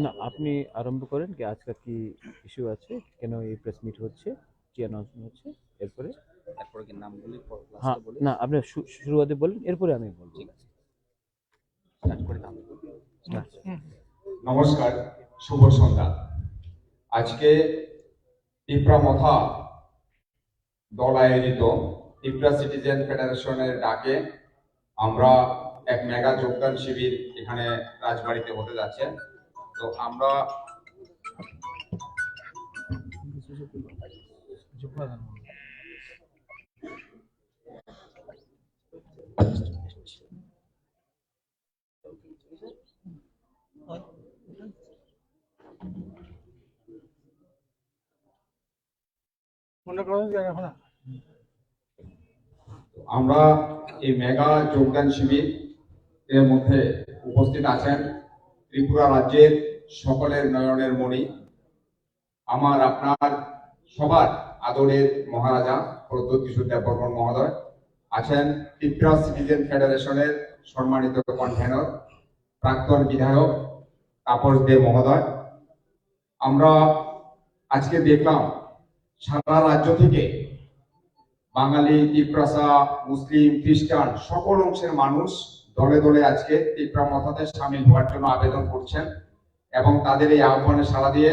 না, আপনি আরম্ভ করেন কি আজকাল কি ইস্যু আছে, কেন এই প্রেস মিট হচ্ছে, কি অ্যানাউন্সমেন্ট হচ্ছে, এরপরে এরপরে কি নাম বলি, হ্যাঁ, লাস্টে বলি? না আপনি শুরুয়াতে বলেন, এরপরে আমি বলবো। ঠিক আছে, স্টার্ট করি তাহলে। Start. নমস্কার, শুভ সন্ধ্যা। আজকে পিঁপড়ামথা দল আয়োজিত পিঁপড়া সিটিজেন ফেডারেশনের ডাকে আমরা এক মেগা যোগদান শিবির এখানে রাজবাড়িতে হতে যাচ্ছে। তো আমরা আমরা এই মেগা যোগদান শিবির এর মধ্যে উপস্থিত আছেন ত্রিপুরা রাজ্যের সকলের নয়নের মণি, আমার আপনার সবার আদরের মহারাজা প্রদ্যোৎ কিশোর দেববর্মন মহোদয় আছেন, ত্রিপুরা সিটিজেন ফেডারেশনের সম্মানিত কনভেনর প্রাক্তন বিধায়ক তাপস দে মহোদয়। আমরা আজকে দেখলাম সারা রাজ্য থেকে বাঙালি, তিপ্রাসা, মুসলিম, খ্রিস্টান সকল অংশের মানুষ দলে দলে আজকে পিঁপড়ামথাতে সামিল হওয়ার জন্য আবেদন করছেন এবং তাদের এই আহ্বানে সাড়া দিয়ে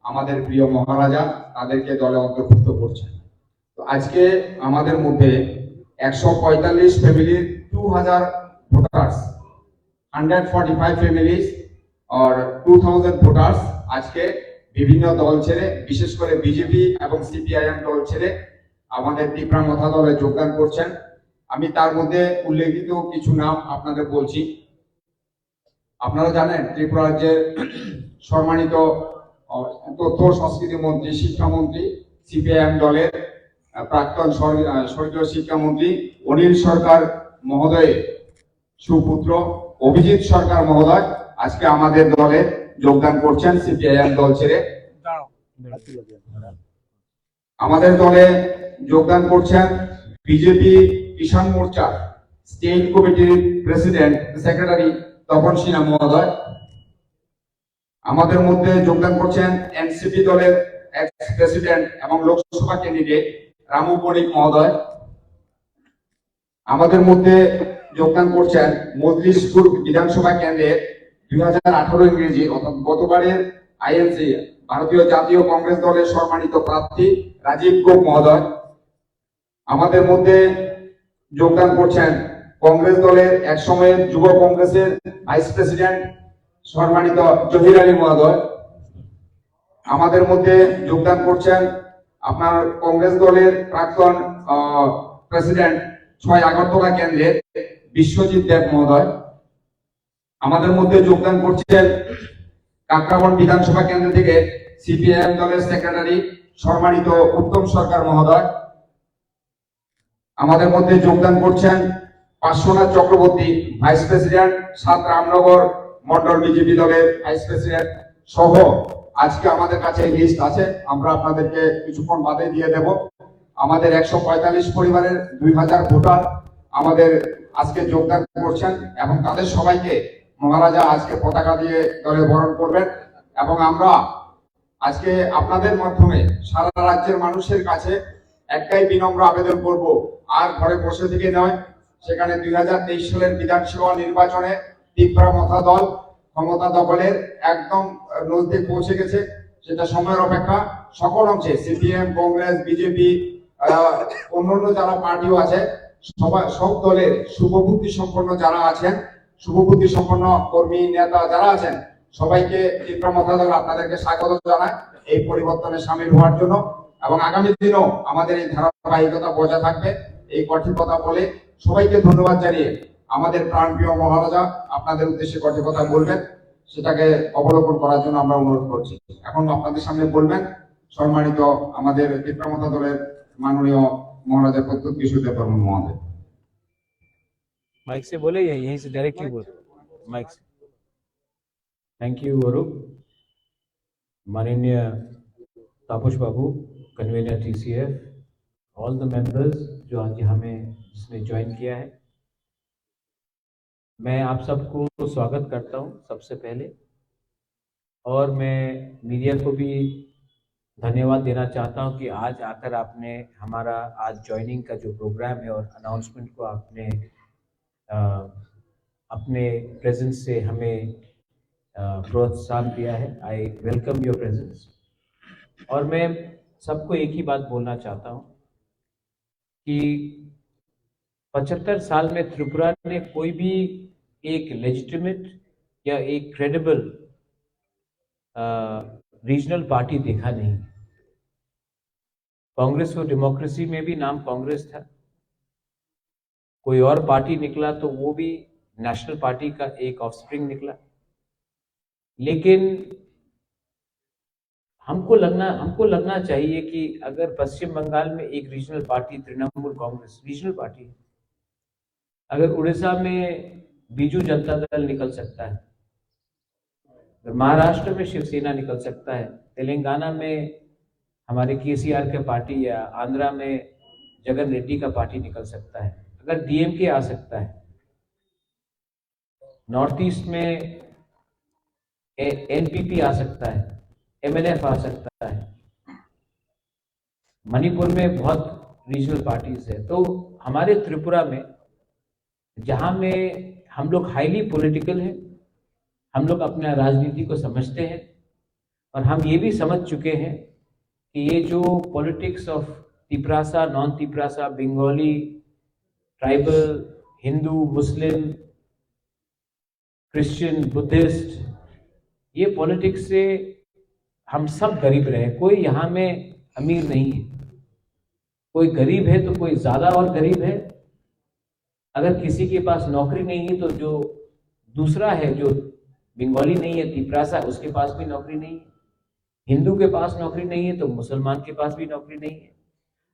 আমাদের প্রিয় মহারাজা তাদেরকে দলে অন্তর্ভুক্ত করছেন। তো আজকে আমাদের মধ্যে 145 ফ্যামিলির 2000 ভোটার্স, 145 ফ্যামিলিজ और 2000 ভোটার্স আজকে বিভিন্ন দল ছেড়ে, বিশেষ করে বিজেপি এবং সিপিআইএম দল ছেড়ে আমাদের পিঁপড়ামথা দলে যোগদান করছেন। আমি তার মধ্যে উল্লেখিত কিছু নাম আপনাদের বলছি। আপনারা জানেন ত্রিপুরা রাজ্যের সম্মানিত তথ্য সংস্কৃতি মন্ত্রী, শিক্ষামন্ত্রী, সিপিআইএম দলের প্রাক্তন স্বর্গীয় শিক্ষামন্ত্রী অনিল সরকার মহোদয়ের সুপুত্র অভিজিৎ সরকার মহোদয় আজকে আমাদের দলে যোগদান করছেন সিপিআইএম দল ছেড়ে। আমাদের দলে যোগদান করছেন বিজেপি কিষাণ মোর্চা স্টেট কমিটির প্রেসিডেন্ট সেক্রেটারি তপন সিনহা মহোদয়। আমাদের মধ্যে যোগদান করছেন এনসিপি দলের এক্স প্রেসিডেন্ট এবং লোকসভা ক্যান্ডিডেট রামু বণিক মহোদয়। আমাদের মধ্যে যোগদান করছেন মজলিশপুর বিধানসভা কেন্দ্রের 2018 ইংরেজি অর্থাৎ গতবারের আইএনসি ভারতীয় জাতীয় কংগ্রেস দলের সম্মানিত প্রার্থী রাজীব গোপ মহোদয়। আমাদের মধ্যে যোগদান করছেন কংগ্রেস দলের এক সময়ের যুব কংগ্রেসের ভাইস প্রেসিডেন্ট সম্মানিত জহির আলী মহোদয়। আমাদের মধ্যে যোগদান করছেন আপনার কংগ্রেস দলের প্রাক্তন প্রেসিডেন্ট 6 আগরতলা কেন্দ্রের বিশ্বজিৎ দেব মহোদয়। আমাদের মধ্যে যোগদান করছেন কাকরাবন বিধানসভা কেন্দ্র থেকে সিপিআইএম দলের সেক্রেটারি সম্মানিত উত্তম সরকার মহোদয়। আমাদের মধ্যে যোগদান করছেন Parshvanath Chakraborty, vice president 7 Ramnagar Mondal BJP দলের ভাইস প্রেসিডেন্ট সহ আজকে আমাদের কাছে লিস্ট আছে, আমরা আপনাদেরকে কিছুক্ষণ বাদে দিয়ে দেব। আমাদের 145 পরিবারের 2000 ভোটার আমাদের আজকে যোগদান করছেন এবং তাদের সবাইকে মহারাজা আজকে পতাকা দিয়ে দলে বরণ করবেন। এবং আমরা আজকে আপনাদের মাধ্যমে সারা রাজ্যের মানুষের কাছে একটাই বিনম্র আবেদন করব, আর ঘরে বসে থেকে নয়, সেখানে 2023 সালের বিধানসভা নির্বাচনে পিঁপড়ামথা দল ক্ষমতা দখলের একদম নজদিক পৌঁছে গেছে। সেটা সময়ের অপেক্ষা। সকল অংশে সিপিএম, কংগ্রেস, বিজেপি, অন্যান্য যারা পার্টিও আছে, সব দলের শুভবুদ্ধি সম্পন্ন যারা আছেন, শুভবুদ্ধি সম্পন্ন কর্মী নেতা যারা আছেন, সবাইকে পিঁপড়ামথা দল আপনাদেরকে স্বাগত জানায় এই পরিবর্তনে সামিল হওয়ার জন্য। এবং আগামী দিনও আমাদের এই ধারাবাহিকতা বজায় থাকবে, এই কঠিন কথা বলে সবাইকে ধন্যবাদ জানিয়ে আমাদের প্রাণপ্রিয় মহারাজা আপনাদের উদ্দেশ্যে কঠিন কথা বলবেন, সেটাকে অবলোকন করার জন্য আমরা অনুরোধ করছি। এখন আপনাদের সামনে বলবেন সম্মানিত আমাদের পিঁপড়ামথা দলের माननीय महाराजा प्रद्योत किशोर देवबर्मन महोदय। माइक से बोले या यहीं से डायरेक्टली बोल? माइक से। Thank you Arup. माननीय Tapas Babu, convener TCF, all the members जो आज हमें जिसने ज्वाइन किया है, मैं आप सबको स्वागत करता हूं। सबसे पहले और मैं मीडिया को भी धन्यवाद देना चाहता हूं कि आज आकर आपने हमारा आज ज्वाइनिंग का जो प्रोग्राम है और अनाउंसमेंट को आपने अपने प्रेजेंस से हमें प्रोत्साहन दिया है। I welcome your presence. और मैं सबको एक ही बात बोलना चाहता हूं कि 75 साल में त्रिपुरा ने कोई भी एक लेजिटिमेट या एक क्रेडिबल रीजनल पार्टी देखा नहीं। कांग्रेस फॉर डेमोक्रेसी में भी नाम कांग्रेस था, कोई और पार्टी निकला तो वो भी नेशनल पार्टी का एक ऑफस्प्रिंग निकला। लेकिन हमको लगना चाहिए कि अगर पश्चिम बंगाल में एक regional party Trinamool Congress regional party है, अगर उड़ीसा में बीजू जनता दल निकल सकता है, अगर महाराष्ट्र में शिवसेना निकल सकता है, तेलंगाना में हमारे केसीआर का पार्टी या आंध्रा में जगन रेड्डी का पार्टी निकल सकता है, अगर डीएमके आ सकता है, नॉर्थ ईस्ट में एनपीपी आ सकता है, एमएनएफ आ सकता है, मणिपुर में बहुत रीजनल पार्टीज है, तो हमारे त्रिपुरा में जहां में हम लोग हाईली पॉलिटिकल हैं, हम लोग अपना राजनीति को समझते हैं और हम ये भी समझ चुके हैं कि ये जो politics of Tiprasa, non Tiprasa, Bengali, tribal, Hindu, Muslim, Christian, Buddhist, ये पॉलिटिक्स से हम सब गरीब रहे। कोई यहाँ में अमीर नहीं है, कोई गरीब है तो कोई ज्यादा और गरीब है। अगर किसी के पास नौकरी नहीं है तो जो दूसरा है, जो बंगाली नहीं है, तिपरासा, उसके पास भी नौकरी नहीं है। हिंदू के पास नौकरी नहीं है तो मुसलमान के पास भी नौकरी नहीं है।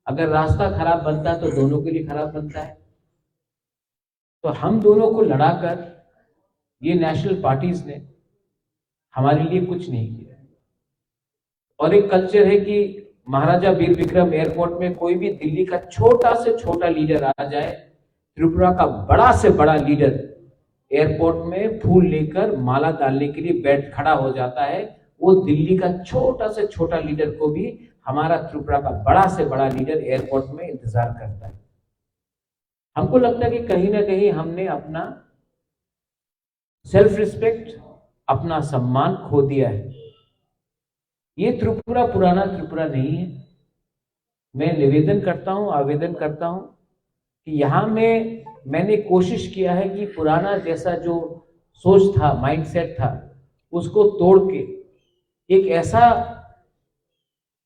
अगर रास्ता खराब बनता है तो दोनों के लिए खराब बनता है। तो हम दोनों को लड़ाकर ये नेशनल पार्टीज ने हमारे लिए कुछ नहीं किया। और एक कल्चर है कि महाराजा वीर विक्रम एयरपोर्ट में कोई भी दिल्ली का छोटा से छोटा लीडर आ जाए, त्रिपुरा का बड़ा से बड़ा लीडर एयरपोर्ट में फूल लेकर माला डालने के लिए बैठ खड़ा हो जाता है। वो दिल्ली का छोटा से छोटा लीडर को भी हमारा त्रिपुरा का बड़ा से बड़ा लीडर एयरपोर्ट में इंतजार करता है। हमको लगता है कि कहीं ना कहीं हमने अपना सेल्फ रिस्पेक्ट, अपना सम्मान खो दिया है। ये त्रिपुरा पुराना त्रिपुरा नहीं है। मैं निवेदन करता हूं, आवेदन करता हूं कि यहां में मैंने कोशिश किया है कि पुराना जैसा जो सोच था, माइंडसेट था, उसको तोड़ के एक ऐसा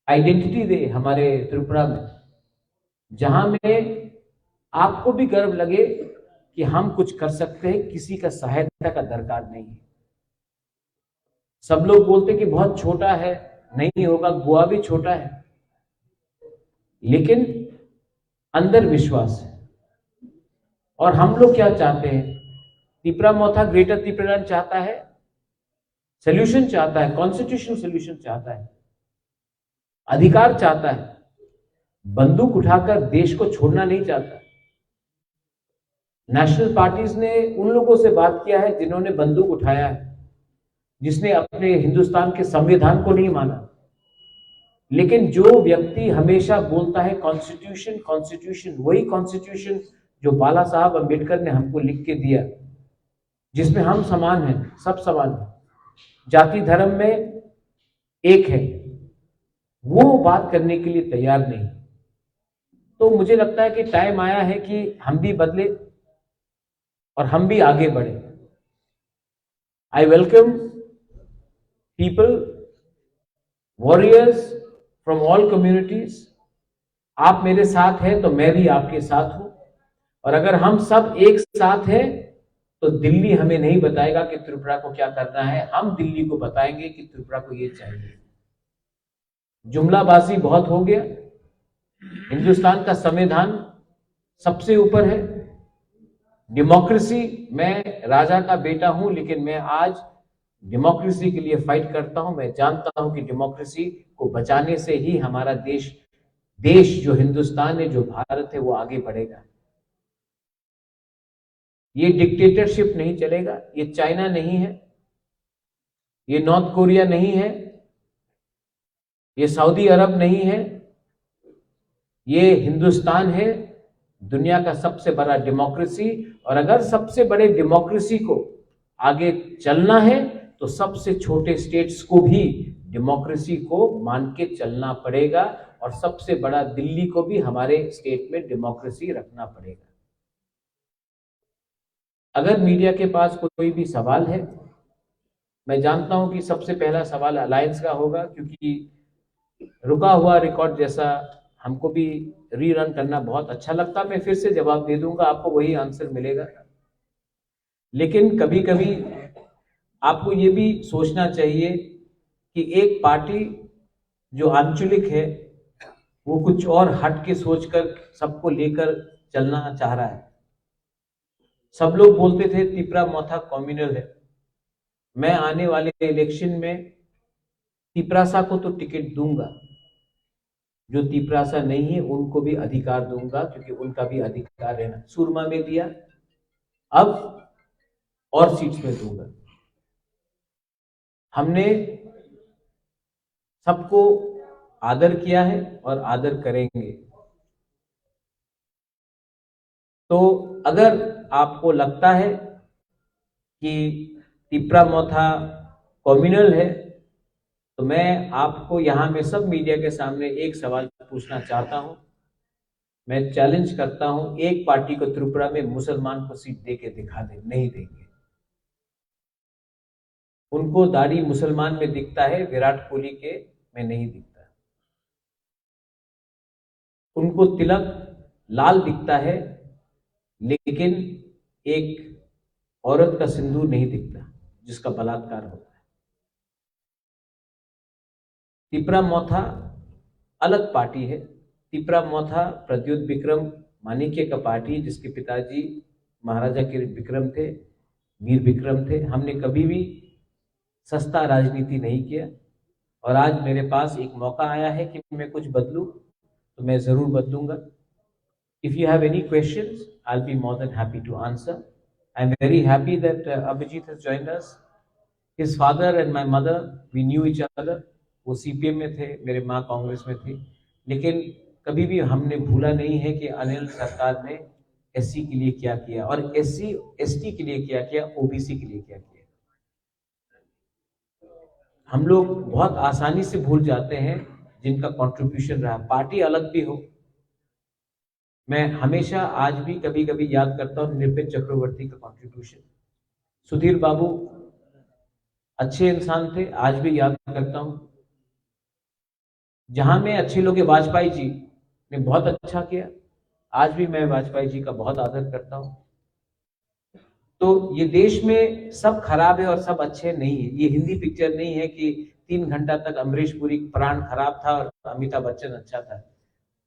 आइडेंटिटी दे हमारे त्रिपुरा में जहां में आपको भी गर्व लगे कि हम कुछ कर सकते हैं, किसी का सहायता का दरकार नहीं है। सब लोग बोलते कि बहुत छोटा है, नहीं होगा, गोवा भी छोटा है, लेकिन अंदर विश्वास है। और हम लोग क्या चाहते हैं? त्रिपुरा मोथा ग्रेटर त्रिपुरा चाहता है, सोल्यूशन चाहता है, कॉन्स्टिट्यूशनल सोल्यूशन चाहता है, अधिकार चाहता है, बंदूक उठाकर देश को छोड़ना नहीं चाहता। नेशनल पार्टीज ने उन लोगों से बात किया है जिन्होंने बंदूक उठाया है, जिसने अपने हिंदुस्तान के संविधान को नहीं माना। लेकिन जो व्यक्ति हमेशा बोलता है कॉन्स्टिट्यूशन कॉन्स्टिट्यूशन, वही कॉन्स्टिट्यूशन जो बाला साहब अम्बेडकर ने हमको लिख के दिया, जिसमें हम समान हैं, सब समान हैं, जाति धर्म में एक है, वो बात करने के लिए तैयार नहीं। तो मुझे लगता है कि टाइम आया है कि हम भी बदले और हम भी आगे बढ़े। I welcome people, warriors from all communities. आप मेरे साथ हैं तो मैं भी आपके साथ हूं, और अगर हम सब एक साथ हैं तो दिल्ली हमें नहीं बताएगा कि त्रिपुरा को क्या करना है, हम दिल्ली को बताएंगे कि त्रिपुरा को ये चाहिए। जुमलाबाजी बहुत हो गया। हिंदुस्तान का संविधान सबसे ऊपर है, डेमोक्रेसी, मैं राजा का बेटा हूं, लेकिन मैं आज डेमोक्रेसी के लिए फाइट करता हूं। मैं जानता हूं कि डेमोक्रेसी को बचाने से ही हमारा देश जो हिंदुस्तान है, जो भारत है, वो आगे बढ़ेगा। ये डिक्टेटरशिप नहीं चलेगा, ये चाइना नहीं है, ये नॉर्थ कोरिया नहीं है, ये सऊदी अरब नहीं है, ये हिंदुस्तान है, दुनिया का सबसे बड़ा डेमोक्रेसी। और अगर सबसे बड़े डेमोक्रेसी को आगे चलना है तो सबसे छोटे स्टेट्स को भी डेमोक्रेसी को मान के चलना पड़ेगा, और सबसे बड़ा दिल्ली को भी हमारे स्टेट में डेमोक्रेसी रखना पड़ेगा। अगर मीडिया के पास कोई भी सवाल है, मैं जानता हूं कि सबसे पहला सवाल अलायंस का होगा, क्योंकि रुका हुआ रिकॉर्ड जैसा हमको भी रीरन करना बहुत अच्छा लगता। मैं फिर से जवाब दे दूंगा, आपको वही आंसर मिलेगा। लेकिन कभी कभी आपको ये भी सोचना चाहिए कि एक पार्टी जो आंचलिक है वो कुछ और हट के सोचकर सबको लेकर चलना चाह रहा है। सब लोग बोलते थे तिपरा मोथा कम्युनल है। मैं आने वाले इलेक्शन में तिपरासा को तो टिकट दूंगा, जो तिपरासा नहीं है उनको भी अधिकार दूंगा, क्योंकि उनका भी अधिकार है ना। सुरमा में दिया, अब और सीट्स में दूंगा। हमने सबको आदर किया है और आदर करेंगे। तो अगर आपको लगता है कि तिपरा मोथा कम्युनल है, तो मैं आपको यहां में सब मीडिया के सामने एक सवाल पूछना चाहता हूं। मैं चैलेंज करता हूं, एक पार्टी को त्रिपुरा में मुसलमान को सीट दे के दिखा दे। नहीं देंगे। उनको दाढ़ी मुसलमान में दिखता है, विराट कोहली के में नहीं दिखता। उनको तिलक लाल दिखता है, लेकिन एक औरत का सिंदूर नहीं दिखता जिसका बलात्कार होता है। तिपरा मोथा अलग पार्टी है। तिपरा मोथा प्रद्युत विक्रम माणिक्य का पार्टी, जिसके पिताजी महाराजा के विक्रम थे, वीर विक्रम थे। हमने कभी भी सस्ता राजनीति नहीं किया, और आज मेरे पास एक मौका आया है कि मैं कुछ बदलूं, तो मैं जरूर बदलूंगा। If you have any questions, I'll be more than happy to answer. I'm very happy that Abhijit has joined us. His father and my mother, we knew each other. वो CPM में थे, मेरे माँ कांग्रेस में थी, लेकिन कभी भी हमने भूला नहीं है कि अनिल सरकार ने SC के लिए क्या किया, और SC ST के लिए क्या किया, OBC के लिए क्या किया। हम लोग बहुत आसानी से भूल जाते हैं जिनका कंट्रीब्यूशन रहा, पार्टी अलग भी हो। मैं हमेशा आज भी कभी कभी याद करता हूं नितिन चक्रवर्ती का कंट्रीब्यूशन। सुधीर बाबू अच्छे इंसान थे, आज भी याद करता हूं। जहां में अच्छे लोग, वाजपेयी जी ने बहुत अच्छा किया, आज भी मैं वाजपेयी जी का बहुत आदर करता हूं। तो ये देश में सब खराब है और सब अच्छे नहीं है। ये हिंदी पिक्चर नहीं है कि 3 घंटा तक अमरीश पुरी प्राण खराब था और अमिताभ बच्चन अच्छा था।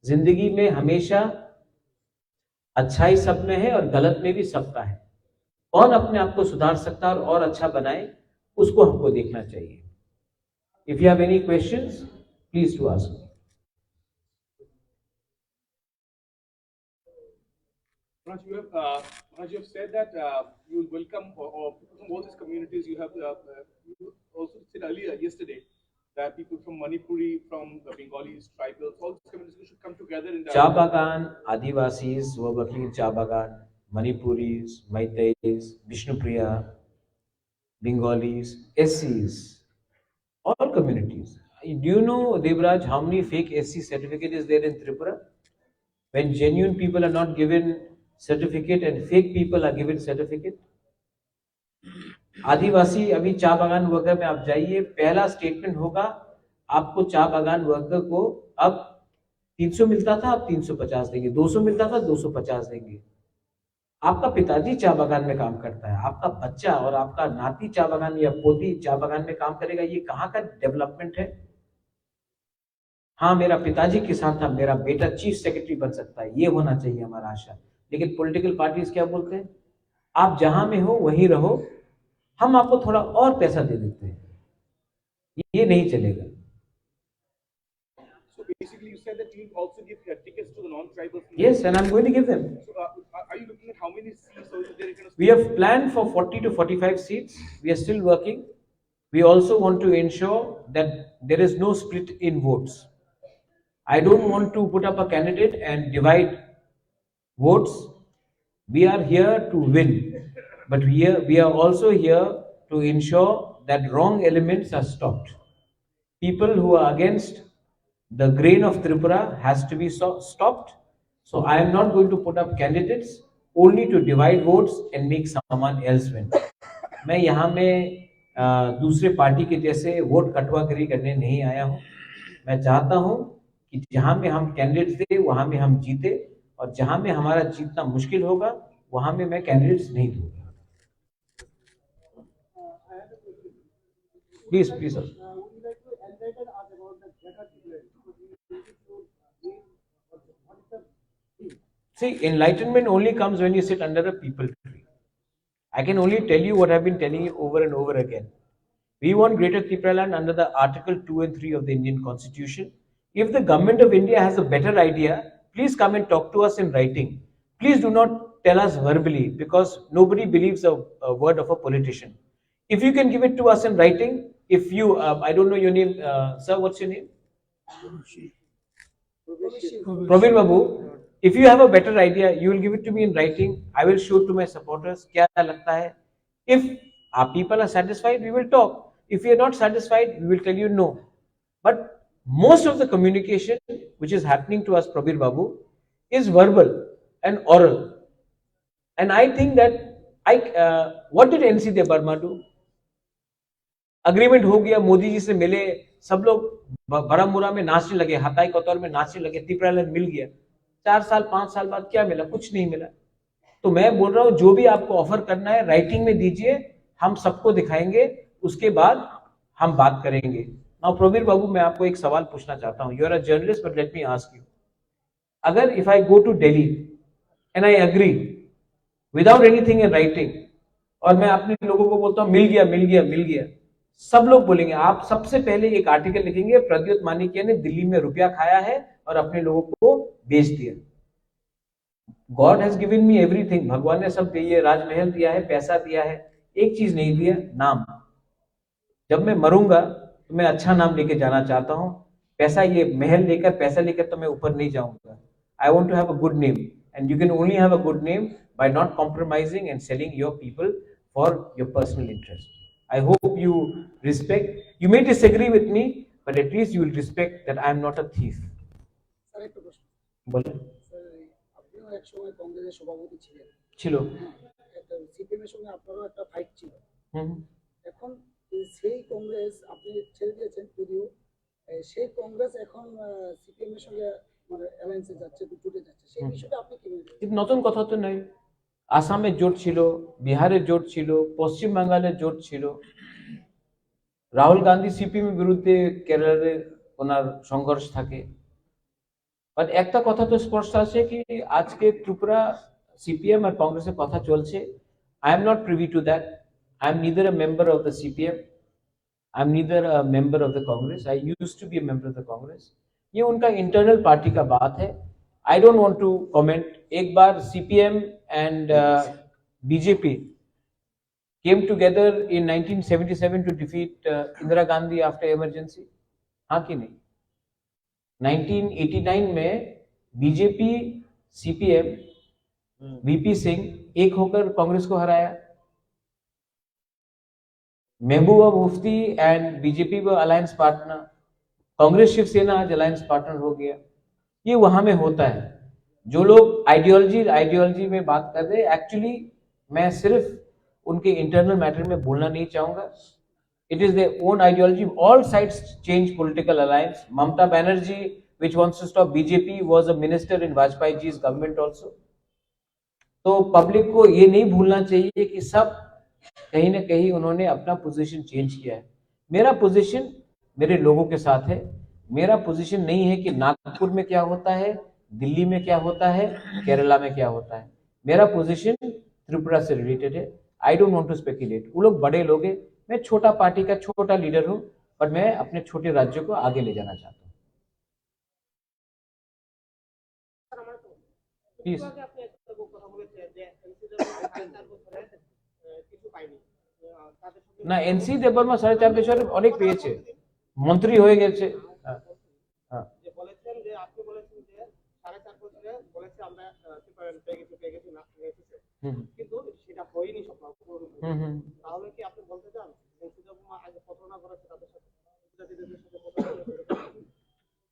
जिंदगी में हमेशा अच्छाई सब में है और गलत में भी सबका है। कौन अपने आप को सुधार सकता है और अच्छा बनाए, उसको हमको देखना चाहिए। If you have any questions, please to ask. Raj, you have said that you will welcome or people from all these communities. You have you also said earlier yesterday that people from Manipuri, from the Bengalis, tribals, all these communities should come together in the Cha Bagan, Adivasis were working in Cha Bagan, Manipuris, Meiteis, Vishnupriya, Bengalis, SCs, all communities. Do you know, Devraj, how many fake SC certificate is there in Tripura? When genuine people are not given certificate and fake people are given certificate. आदिवासी अभी चा बागान worker में आप जाइए, पहला statement होगा आपको चा बागान वर्कर को अब 300 मिलता था, अब 350 देंगे, 200 मिलता था, 250 देंगे। आपका पिताजी चा बागान में काम करता है, आपका बच्चा और आपका नाती चा बागान या पोती चा बागान में काम करेगा, ये कहाँ का डेवलपमेंट है? हाँ, मेरा पिताजी किसान था, मेरा बेटा चीफ सेक्रेटरी बन सकता है, ये होना चाहिए हमारा आशा। लेकिन पॉलिटिकल पार्टीज क्या बोलते हैं? आप जहां में हो वहीं रहो, हम आपको थोड़ा और पैसा दे देते हैं। ये नहीं चलेगा। So basically, you said that you also give tickets to the non-tribals. Yes, and I'm going to give them. So are you looking at how many seats? So they're going to. We have planned for 40 to 45 seats. We are still working. we also want to ensure that there is no split in votes. I don't want to put up a candidate and divide votes. We are here to win, but we are also here to ensure that wrong elements are stopped. People who are against the grain of Tripura has to be stopped. So I am not going to put up candidates only to divide votes and make someone else win. मैं यहाँ में दूसरे party के जैसे vote कटवाकरी करने नहीं आया हूँ. मैं चाहता हूँ कि जहाँ में हम कैंडिडेट्स दे वहाँ में हम जीते, और जहाँ में हमारा जीतना मुश्किल होगा वहाँ में मैं कैंडिडेट्स नहीं दूंगा. Please please. See, enlightenment only comes when you sit under a people tree. I can only tell you what I've been telling you over and over again. We want Greater Tripura under the Article 2 and 3 of the Indian Constitution. If the government of India has a better idea, please come and talk to us in writing. Please do not tell us verbally, because nobody believes a word of a politician. If you can give it to us in writing, if you, I don't know your name, sir, what's your name? Praveen Babu. If you have a better idea, you will give it to me in writing. I will show it to my supporters. क्या लगता है? If our people are satisfied, we will talk. If we are not satisfied, we will tell you no. But most of the communication which is happening to us, Prabir Babu, is verbal and oral. And I think that what did NC De Burma do? Agreement हो गया, मोदी जी से मिले, सब लोग बरामुरा में नाचने लगे, हताई कतौर में नाचने लगे, त्रिपुरालैंड मिल गया. 4 साल 5 साल बाद क्या मिला? कुछ नहीं मिला. तो मैं बोल रहा हूं, जो भी आपको ऑफर करना है राइटिंग में दीजिए, हम सबको दिखाएंगे, उसके बाद हम बात करेंगे. नाउ प्रवीर बाबू, मैं आपको एक सवाल पूछना चाहता हूं. You are a journalist, but let me ask you. अगर if I go to Delhi and I agree without anything in writing, और मैं अपने लोगों को बोलता हूं मिल गया मिल गया मिल गया, सब लोग बोलेंगे, आप सबसे पहले एक आर्टिकल लिखेंगे, प्रद्युत मानिकिया ने दिल्ली में रुपया खाया है और अपने लोगों को बेच दिया. God has given me everything. भगवान ने सब दिया, राजमहल दिया है, पैसा दिया है, एक चीज नहीं दिया, नाम. जब मैं मरूंगा तो मैं अच्छा नाम लेके जाना चाहता हूं. पैसा, ये महल लेकर, पैसा लेकर तो मैं ऊपर नहीं जाऊंगा. I want to have a good name, and you can only have a good name by not compromising and selling your people for your personal interest. I hope you respect. You may disagree with me, but at least you will respect that I am not a thief. Sir একটা প্রশ্ন. বলেন. Sir, আপনিও একসময় কংগ্রেসের সভাপতি ছিলেন. ছিল. একটা সিপিএম এর সঙ্গে আপনারও একটা ফাইট ছিল. হুম. এখন সেই কংগ্রেস আপনি ছেড়ে দিয়েছেন, যদিও সেই কংগ্রেস এখন সিপিএম এর সঙ্গে মানে অ্যালায়েন্সে যাচ্ছে, জুটে যাচ্ছে. সেই বিষয়টা আপনি কি বলবেন? কিন্তু নতুন কথা তো নাই. আসামের জোট ছিল, বিহারের জোট ছিল, পশ্চিম বাংলার জোট ছিল. রাহুল গান্ধী সিপিএম এর বিরুদ্ধে কেরালারে ওনার সংঘর্ষ থাকে. বাট একটা কথা তো স্পষ্ট আছে কি আজকে ত্রিপুরা সিপিএম আর কংগ্রেসের কথা চলছে. I am not privy to that. I am neither a member of the CPM, I am neither a member of the Congress. I used to be a member of the Congress. ये उनका internal party का बात है. I don't want to comment. एक बार CPM and BJP came together in 1977 to defeat Indira Gandhi after emergency. हाँ कि नहीं? 1989 में BJP, CPM, VP सिंह एक होकर कांग्रेस को हराया. महबूबा मुफ्ती एंड बीजेपी वो अलायंस पार्टनर. कांग्रेस शिवसेना आज अलायंस पार्टनर हो गया. ये वहां में होता है. जो लोग आइडियोलॉजी में बात कर रहे हैं, एक्चुअली मैं सिर्फ उनके इंटरनल मैटर में बोलना नहीं चाहूंगा. It is their own ideology. All sides change political alliance. Mamata Banerjee which wants to stop BJP was a minister in Vajpayee ji's government also. तो पब्लिक को ये नहीं भूलना चाहिए कि सब कहीं ना कहीं उन्होंने अपना पोजीशन चेंज किया है. मेरा पोजीशन मेरे लोगों के साथ है. मेरा पोजीशन नहीं है कि नागपुर में क्या होता है, दिल्ली में क्या होता है, केरला में क्या होता है. मेरा पोजीशन त्रिपुरा से रिलेटेड है. I don't want to speculate. वो लोग बड़े लोग हैं, मैं छोटा पार्टी का छोटा लीडर हूं, पर मैं अपने छोटे राज्यों को आगे ले जाना चाहता हूं. प्लीज. না এনসি দেববর্মা 4.5 বছর অনেক পেয়েছে, মন্ত্রী হয়ে গেছে। হ্যাঁ, হ্যাঁ। যে বলেছেন যে আপনি বলেছেন যে 4.5 বছরে বলেছে আমরা প্রিপারেন্ট পেয়ে গেছি না এসেছে, হুম, কিন্তু সেটা হয়নি স্বপ্ন পূরণ হয়নি। হুম, হুম। তাহলে কি আপনি বলতে চান সিদ্ধার্থ আগে প্রতারণা করেছে তাদের সাথে, উপজাতিদের সাথে প্রতারণা করেছে?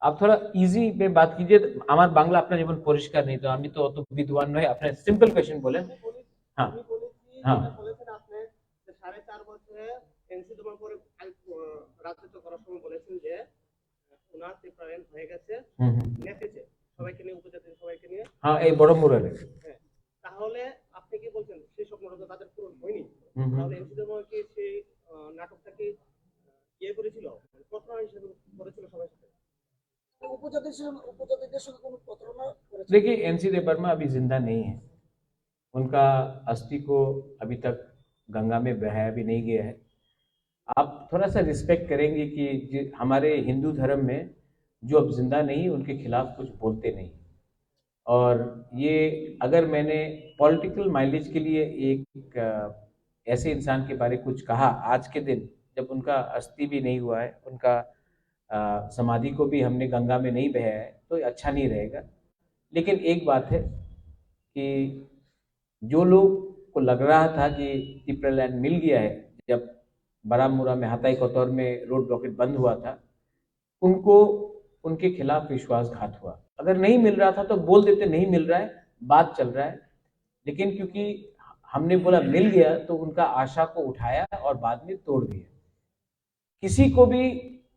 आप थोड़ा इजी में बात कीजिए, আমার বাংলা আপনার জীবন পরিষ্কার নেই, তো আমি তো অত বিদ্বান নয়, আপনার সিম্পল কোয়েশ্চেন বলেন। হ্যাঁ, আমি বলেছি হ্যাঁ। যেটা বলেছেন আপনি যে 4.5 বছরে এনসি দেওয়ার পরে রাজত্ব করার সময় বলেছেন যে ওনার প্রিপারেন্ট হয়ে গেছে, হুম, হুম। নেচেছে সবাইকে নিয়ে, উপজাতিদের সবাইকে নিয়ে। হ্যাঁ, এই বড় মুরারে। হ্যাঁ, তাহলে আপনি কি বলছেন সেই স্বপ্নটা তো তাদের পূরণ হয়নি? হুম, হুম। তাহলে এনসি দেওয়ার কি সেই নাটকটা কি ইয়ে করেছিল, প্রতারণা হিসেবে করেছিল সবার সাথে? উপজাতিদের সঙ্গে কোনো প্রতারণা করেছে? देखिए एनसी देबबर्मा अभी जिंदा नहीं है, उनका अस्थि को अभी तक गंगा में बहाया भी नहीं गया है। आप थोड़ा सा रिस्पेक्ट करेंगे कि हमारे हिंदू धर्म में जो अब जिंदा नहीं उनके खिलाफ कुछ बोलते नहीं। और ये अगर मैंने पॉलिटिकल माइलेज के लिए एक ऐसे इंसान के बारे में कुछ कहा आज के दिन, जब उनका अस्थि भी नहीं हुआ है, उनका समाधि को भी हमने गंगा में नहीं बहाया है, तो अच्छा नहीं रहेगा। लेकिन एक बात है कि जो लोग को लग रहा था कि टिप्परलैंड मिल गया है, जब बारामूला में हताई कोतौर में रोड ब्लॉकेज बंद हुआ था, उनको उनके खिलाफ विश्वासघात हुआ। अगर नहीं मिल रहा था तो बोल देते नहीं मिल रहा है, बात चल रहा है। लेकिन क्योंकि हमने बोला मिल गया तो उनका आशा को उठाया और बाद में तोड़ दिया। किसी को भी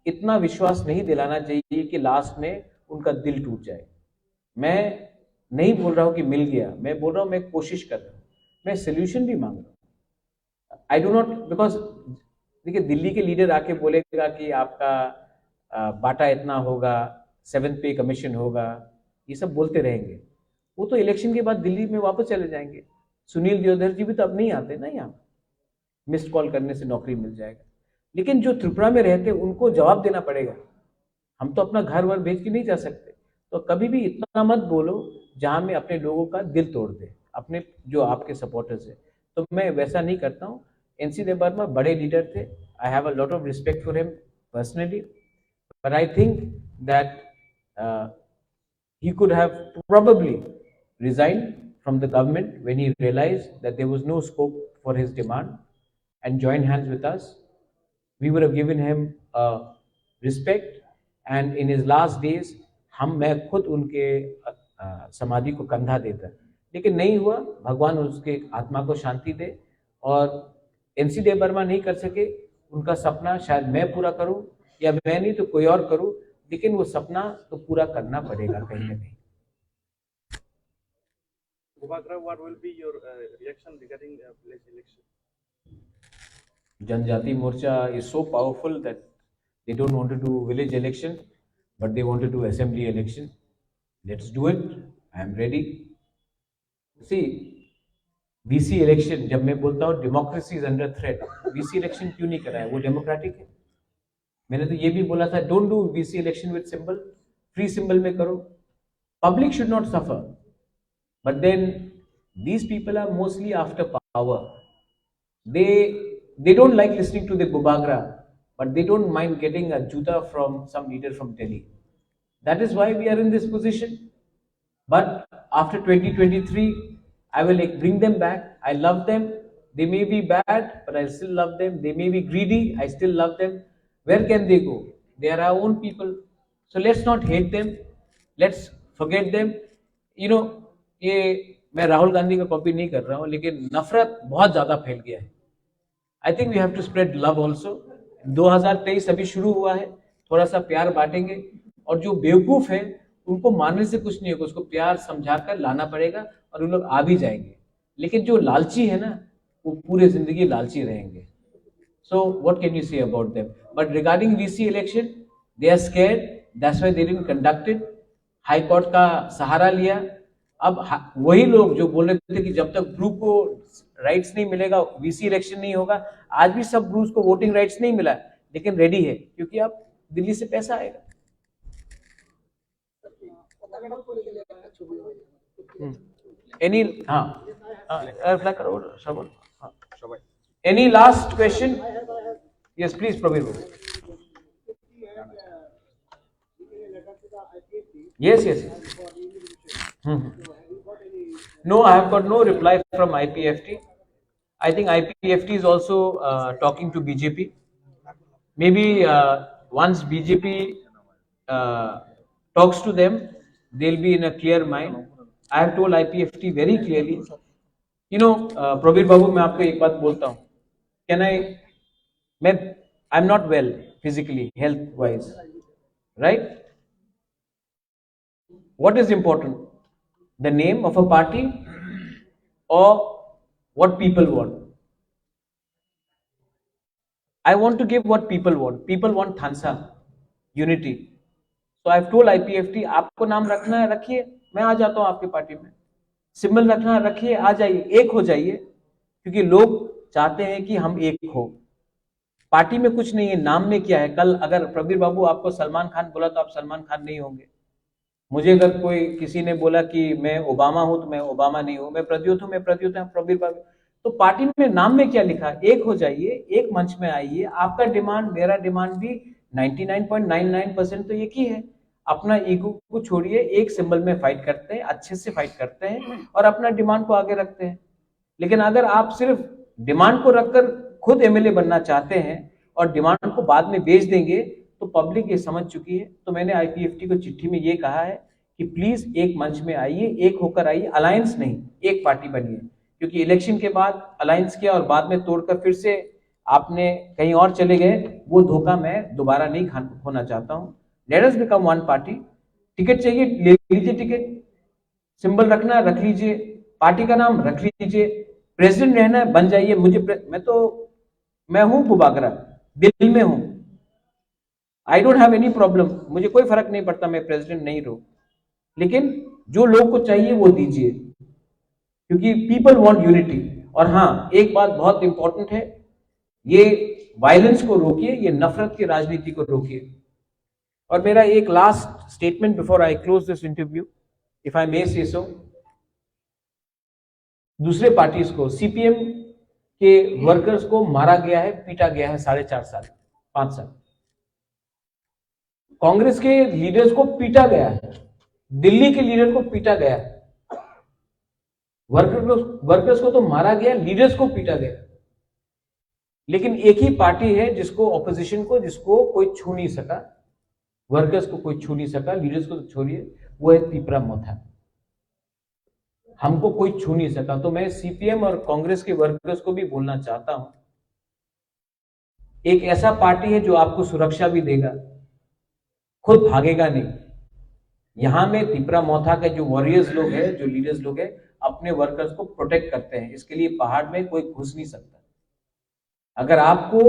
इतना विश्वास नहीं दिलाना चाहिए कि लास्ट में उनका दिल टूट जाए। मैं नहीं बोल रहा हूं कि मिल गया, मैं बोल रहा हूं मैं कोशिश कर रहा हूं, मैं सोल्यूशन भी मांग रहा हूं। आई डू नॉट, बिकॉज देखिए दिल्ली के लीडर आके बोलेगा कि आपका बाटा इतना होगा, 7th पे कमीशन होगा, ये सब बोलते रहेंगे। वो तो इलेक्शन के बाद दिल्ली में वापस चले जाएंगे। सुनील देओधर जी भी तो अब नहीं आते ना यहाँ, मिस्ड कॉल करने से नौकरी मिल जाएगा। लेकिन जो त्रिपुरा में रहते उनको जवाब देना पड़ेगा। हम तो अपना घर वर बेच के नहीं जा सकते। तो कभी भी इतना मत बोलो जहां में अपने लोगों का दिल तोड़ दे, अपने जो आपके सपोर्टर्स है। तो मैं वैसा नहीं करता हूँ। एनसी देबबर्मा बड़े लीडर थे, I have a lot of respect for him personally, but I think that he could have probably resigned from the government when he realized that there was no scope for his demand and joined hands with us. We would have given him respect, and in his last days मैं खुद उनके समाधि को कंधा देता, लेकिन नहीं हुआ। भगवान उसके आत्मा को शांति दे। और एनसी देबबर्मा नहीं कर सके, उनका सपना शायद मैं पूरा करूं, या मैं नहीं तो कोई और करूं, लेकिन वो सपना तो पूरा करना पड़ेगा कहीं ना कहीं। Gubagra, what will be your reaction regarding village election? Janjati Morcha is so powerful that they don't want to do village election, but they want to do assembly election. Let's do it. I am ready. See, VC election, जब मैं बोलता हूँ democracy is under threat, VC election क्यों नहीं कराया? वो democratic है। मैंने तो ये भी बोला था, don't do VC election with symbol, free symbol में करो। Public should not suffer. But then these people are mostly after power. They don't like listening to the Gubagra, but they don't mind getting a juta from some leader from Delhi. That is why we are in this position. But after 2023, I will bring them back. I love them. They may be bad, but I still love them. They may be greedy, I still love them. Where can they go? They are our own people. So let's not hate them. Let's forget them. You know, ये मैं राहुल गांधी का copy नहीं कर रहा हूँ, लेकिन नफरत बहुत ज्यादा फैल गया है। I think we have to spread love also. 2023 अभी शुरू हुआ है, थोड़ा सा प्यार बांटेंगे, और जो बेवकूफ है उनको मारने से कुछ नहीं होगा, उसको प्यार समझाकर लाना पड़ेगा और उन लोग आ भी जाएंगे। लेकिन जो लालची है ना, वो पूरे जिंदगी लालची रहेंगे। So what can you say about them? But regarding VC election, they are scared, that's why they didn't conduct it. High court का सहारा लिया। अब वही लोग जो बोल रहे थे कि जब तक ब्रू को राइट्स नहीं मिलेगा वीसी इलेक्शन नहीं होगा, आज भी सब ब्रूज को वोटिंग राइट्स नहीं मिला, लेकिन रेडी है, क्योंकि अब दिल्ली से पैसा आएगा। एनी हाँ, Any last question? Yes, please, Prabir. Yes, yes. No, I have got no reply from IPFT. I think IPFT is also talking to BJP. Maybe once BJP talks to them, they'll be in a clear mind. I have told IPFT very clearly. You know, Prabir Babu, मैं आपको एक बात बोलता हूँ. Can I'm not well physically, health wise, right? What is important? The name of a party or what people want? I want to give what people want. People want Thansa, unity. So I've told IPFT, आपको नाम रखना है रखिए, मैं आ जाता हूँ आपके party में. सिंबल रखना है रखिए, आ जाइए, एक हो जाइए, क्योंकि लोग चाहते हैं कि हम एक हो. पार्टी में कुछ नहीं है, नाम में क्या है. कल अगर प्रबीर बाबू आपको सलमान खान बोला तो आप सलमान खान नहीं होंगे. मुझे अगर कोई किसी ने बोला कि मैं ओबामा हूं तो मैं ओबामा नहीं हूं. मैं प्रद्योत हूं, मैं प्रद्योत हूं, प्रबीर बाबू. तो पार्टी में नाम में क्या लिखा? एक हो जाइए, एक मंच में आइए. आपका डिमांड, मेरा डिमांड भी 99.99% तो एक ही है. अपना ईगो को छोड़िए, एक सिंबल में फाइट करते हैं, अच्छे से फाइट करते हैं और अपना डिमांड को आगे रखते हैं. लेकिन अगर आप सिर्फ डिमांड को रखकर खुद एमएलए बनना चाहते हैं और डिमांड को बाद में बेच देंगे तो पब्लिक ये समझ चुकी है. तो मैंने आईपीएफटी को चिट्ठी में ये कहा है कि प्लीज एक मंच में आइए, एक होकर आइए, अलायंस नहीं, एक पार्टी बनिए. क्योंकि इलेक्शन के बाद अलायंस किया और बाद में तोड़कर फिर से आपने कहीं और चले गए, वो धोखा मैं दोबारा नहीं खोना चाहता हूं. Let us become one party. Ticket चाहिए ले लीजिए, टिकट. सिंबल रखना रख लीजिए, पार्टी का नाम रख लीजिए, प्रेसिडेंट रहना है बन जाइए. मैं हूं बुबागरा, दिल में हूं. I don't have any problem, मुझे कोई फर्क नहीं पड़ता मैं प्रेसिडेंट नहीं रहूं. लेकिन जो लोग को चाहिए वो दीजिए, क्योंकि पीपल वांट यूनिटी. और हाँ, एक बात बहुत इंपॉर्टेंट है, ये वायलेंस को रोकिए, ये नफरत की राजनीति को रोकिए. और मेरा एक last statement before I close this interview, if I may say so. दूसरे पार्टीज को, सीपीएम के वर्कर्स को मारा गया है, पीटा गया है 4.5 साल, 5 साल. कांग्रेस के लीडर्स को पीटा गया है, दिल्ली के लीडर को पीटा गया है. वर्कर्स को तो मारा गया, लीडर्स को पीटा गया. लेकिन एक ही पार्टी है जिसको, ऑपोजिशन को, जिसको कोई छू नहीं सका. वर्कर्स को कोई छू नहीं सका, लीडर्स को तो छोड़िए, वो है तिपरा मोथा. हमको कोई छू नहीं सका. तो मैं सीपीएम और कांग्रेस के वर्कर्स को भी बोलना चाहता हूं, एक ऐसा पार्टी है जो आपको सुरक्षा भी देगा, खुद भागेगा नहीं. यहां में तिपरा मोथा के जो वॉरियर्स लोग हैं, जो लीडर्स लोग हैं, अपने वर्कर्स को प्रोटेक्ट करते हैं. इसके लिए पहाड़ में कोई घुस नहीं सकता. अगर आपको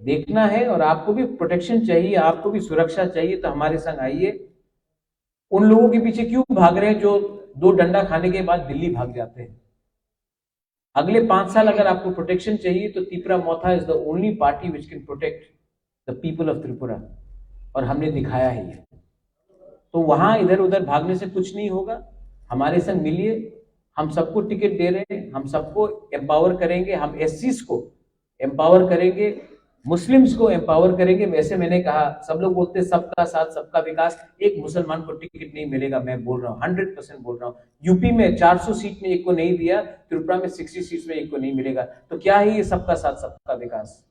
देखना है और आपको भी प्रोटेक्शन चाहिए, आपको भी सुरक्षा चाहिए, तो हमारे संग आइए. उन लोगों के पीछे क्यों भाग रहे हैं जो 2 डंडा खाने के बाद दिल्ली भाग जाते हैं? अगले 5 साल अगर आपको प्रोटेक्शन चाहिए तो Tipra Motha is the only party which can protect the people of Tripura. और हमने दिखाया है ये. तो वहां इधर उधर भागने से कुछ नहीं होगा. हमारे संग मिलिए, हम सबको टिकट दे रहे हैं, हम सबको एम्पावर करेंगे. हम एससीज को एम्पावर करेंगे, मुस्लिम्स को एम्पावर करेंगे. वैसे मैंने कहा, सब लोग बोलते हैं सबका साथ सबका विकास. एक मुसलमान को टिकट नहीं मिलेगा, मैं बोल रहा हूँ, 100% बोल रहा हूँ. यूपी में 400 सीट में एक को नहीं दिया, त्रिपुरा में 60 सीट में एक को नहीं मिलेगा. तो क्या है ये सबका साथ सबका विकास?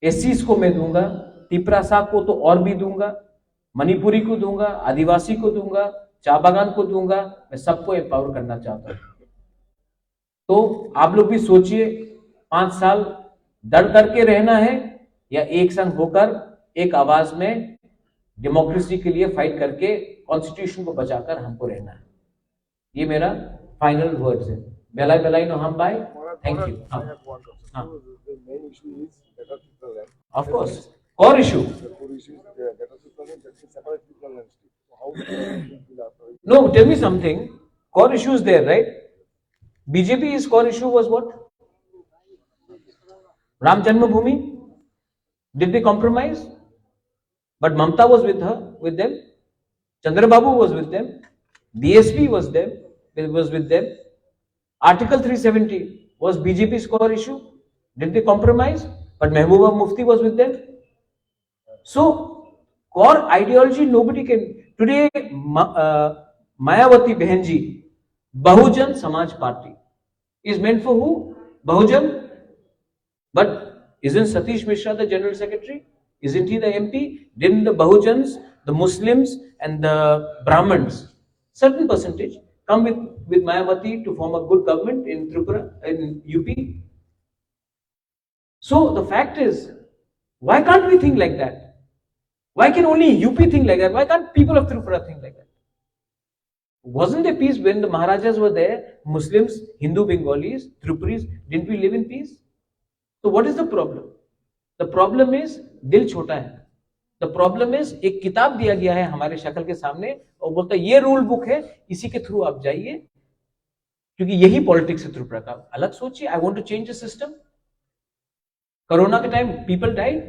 एससीज को मैं दूंगा, तिपरा साहब को तो और भी दूंगा, मणिपुरी को दूंगा, आदिवासी को दूंगा, चाय बागान को दूंगा. मैं सबको एम्पावर करना चाहता हूं. तो आप लोग भी सोचिए, 5 साल डर करके रहना है या एक संग होकर एक आवाज में डेमोक्रेसी के लिए फाइट करके कॉन्स्टिट्यूशन को बचाकर हमको रहना है. ये मेरा फाइनल वर्ड्स है. बेलाई बेलाई नो हम बाय. Thank you. Of course, core issue. No, tell me something. Core issue is there, right? BJP's core issue was what? Ram Janmabhoomi. Did they compromise? But Mamta was with them. Chandrababu was with them. DSP was with them. Article 370 was BJP's core issue. Did they compromise? But Mehbooba Mufti was with them. So, core ideology, nobody can. Today, Mayawati Behenji, Bahujan Samaj Party, is meant for who? Bahujan. But isn't Satish Mishra the General Secretary? Isn't he the MP? Didn't the Bahujans, the Muslims and the Brahmins, certain percentage, come with Mayawati to form a good government in Tripura, in UP? So the fact is, why can't we think like that? Why can only UP think like that? Why can't people of Tripura think like that? Wasn't there peace when the Maharajas were there? Muslims, Hindu, Bengalis, Tripuris, didn't we live in peace? So what is the problem? The problem is दिल छोटा है. The problem is एक किताब दिया गया है हमारे शक्ल के सामने और बोलता है ये रूल बुक है, इसी के थ्रू आप जाइए, क्योंकि यही पॉलिटिक्स है त्रिपुरा का. अलग सोचिए. I want to change the system. Corona के टाइम पीपल डाइड.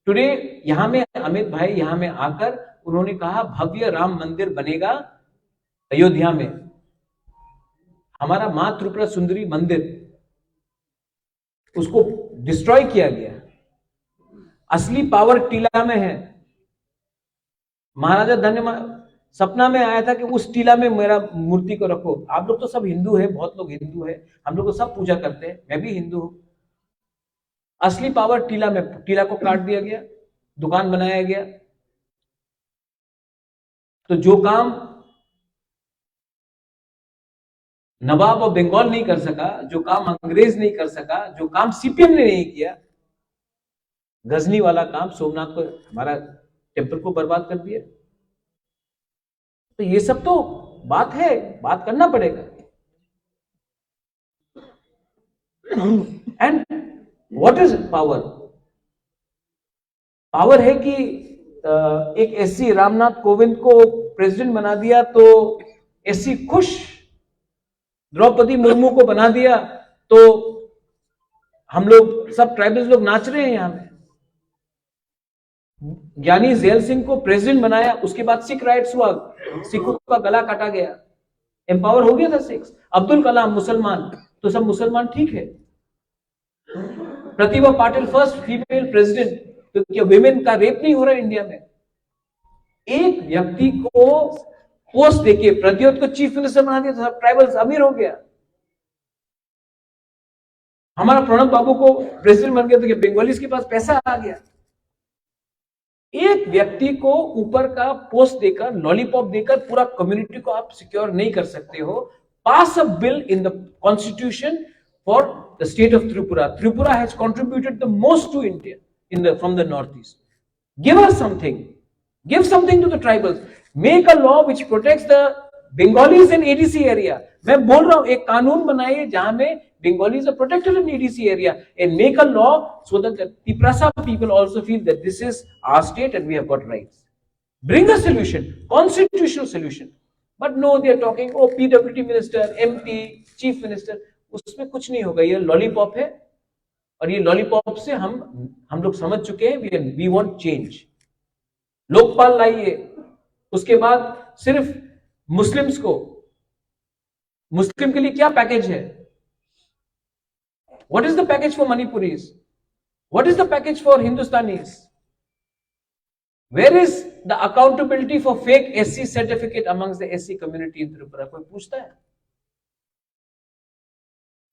टुडे यहां में अमित भाई यहां में आकर उन्होंने कहा भव्य राम मंदिर बनेगा अयोध्या में. हमारा मां त्रिपुरा सुंदरी मंदिर, उसको डिस्ट्रॉय किया गया. असली पावर टीला में है. महाराजा धन्य सपना में आया था कि उस टीला में मेरा मूर्ति को रखो. आप लोग तो सब हिंदू है, बहुत लोग हिंदू है, हम लोग तो सब पूजा करते हैं, मैं भी हिंदू हूं. असली पावर टीला में, टीला को काट दिया गया, दुकान बनाया गया. तो जो काम नवाब और बंगाल नहीं कर सका, जो काम अंग्रेज नहीं कर सका, जो काम सीपीएम ने नहीं किया, गजनी वाला काम, सोमनाथ को, हमारा टेम्पल को बर्बाद कर दिया. तो ये सब तो बात है, बात करना पड़ेगा. And what is power? Power है कि एक एससी रामनाथ कोविंद को प्रेसिडेंट बना दिया तो एससी खुश, द्रौपदी मुर्मू को बना दिया तो हम लोग सब ट्राइबल्स लोग नाच रहे हैं यहां में. ज्ञानी जैल सिंह को प्रेसिडेंट बनाया, उसके बाद सिख राइट्स हुआ, सिखों का गला काटा गया, एम्पावर हो गया था सिक्स. अब्दुल कलाम मुसलमान, तो सब मुसलमान ठीक है. Pratibha Patil first female president, तो क्या विमेन का रेप नहीं हो रहा है इंडिया में? एक व्यक्ति को पोस्ट देके प्रद्योत को चीफ मिनिस्टर बना दिया तो सब ट्राइबल्स अमीर हो गया. हमारा प्रणब बाबू को प्रेसिडेंट बन गया तो क्या बंगालीज के पास पैसा आ गया? एक व्यक्ति को ऊपर का पोस्ट देकर, लॉलीपॉप देकर पूरा कम्युनिटी को आप सिक्योर नहीं कर सकते हो. Pass a bill in the constitution for the state of Tripura. Tripura has contributed the most to India in the from the North East. Give us something, give something to the tribals. Make a law which protects the Bengalis in ADC area. मैं बोल रहा हूं एक कानून बनाइए जहां में Bengalis are protected in EDC area, and make a law so that the Tiprasa people also feel that this is our state and we have got rights. Bring a solution, constitutional solution. But no, they are talking, oh, PWD minister, MP, chief minister. उसमें कुछ नहीं होगा. ये lollipop है और ये lollipop से हम लोग समझ चुके हैं. We want change. लोकपाल लाइए. उसके बाद सिर्फ मुस्लिम्स को, मुस्लिम के लिए क्या पैकेज है? What is the package for Manipuris? What is the package for Hindustanis? Where is the accountability for fake SC certificate amongst the SC community in Tripura? कोई पूछता है?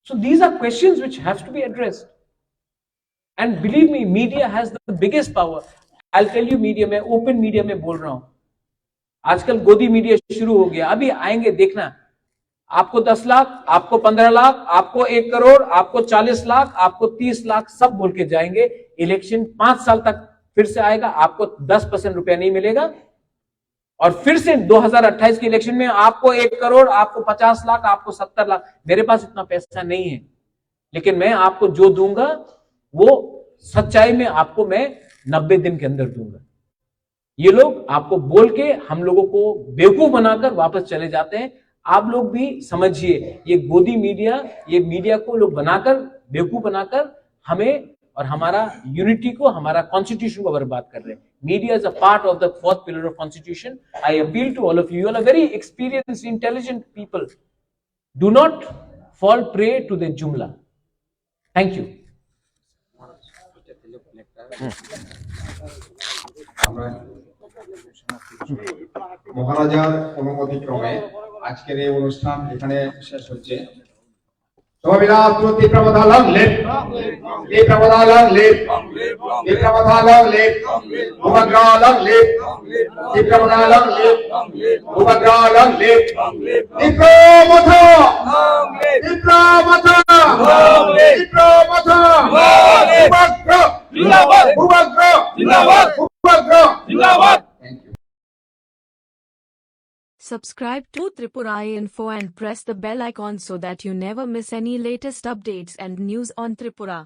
So these are questions which have to be addressed. And believe me, media has the biggest power. I'll tell you, media, मैं open media में बोल रहा हूं. आजकल गोदी मीडिया शुरू हो गया. अभी आएंगे, देखना. आपको 10 लाख, आपको 15 लाख, आपको 1 करोड़, आपको 40 लाख, आपको 30 लाख, सब बोल के जाएंगे. इलेक्शन 5 साल तक फिर से आएगा, आपको 10% रुपया नहीं मिलेगा. और फिर से 2028 के इलेक्शन में आपको 1 करोड़, आपको 50 लाख, आपको 70 लाख. मेरे पास इतना पैसा नहीं है, लेकिन मैं आपको जो दूंगा वो सच्चाई में आपको मैं 90 दिन के अंदर दूंगा. ये लोग आपको बोल के हम लोगों को बेवकूफ बनाकर वापस चले जाते हैं. आप लोग भी समझिए, ये गोदी मीडिया, ये मीडिया को लोग बनाकर, बेवकूफ बनाकर हमें और हमारा यूनिटी को, हमारा कॉन्स्टिट्यूशन को बर्बाद कर रहे हैं. Media is a part of the 4th pillar of constitution. I appeal to all of you, are very experienced, intelligent people. Do not fall prey to the jumla. Thank you. আমরা মহারাজার অনুমতি ক্রমে আজকের এই অনুষ্ঠান এখানে শেষ হচ্ছে। সবাইরা তীব্রবধা লং লিভ, তীব্রবধা লং লিভ, তীব্রবধা লং লিভ, উপগ্রহ লং লিভ, তীব্রবধা লং লিভ, উপগ্রহ লং লিভ, তীব্রবধা তীব্রবধা তীব্রবধা উপগ্রহ জিন্দাবাদ, উপগ্রহ জিন্দাবাদ, উপগ্রহ জিন্দাবাদ। Subscribe to Tripura Info and press the bell icon so that you never miss any latest updates and news on Tripura.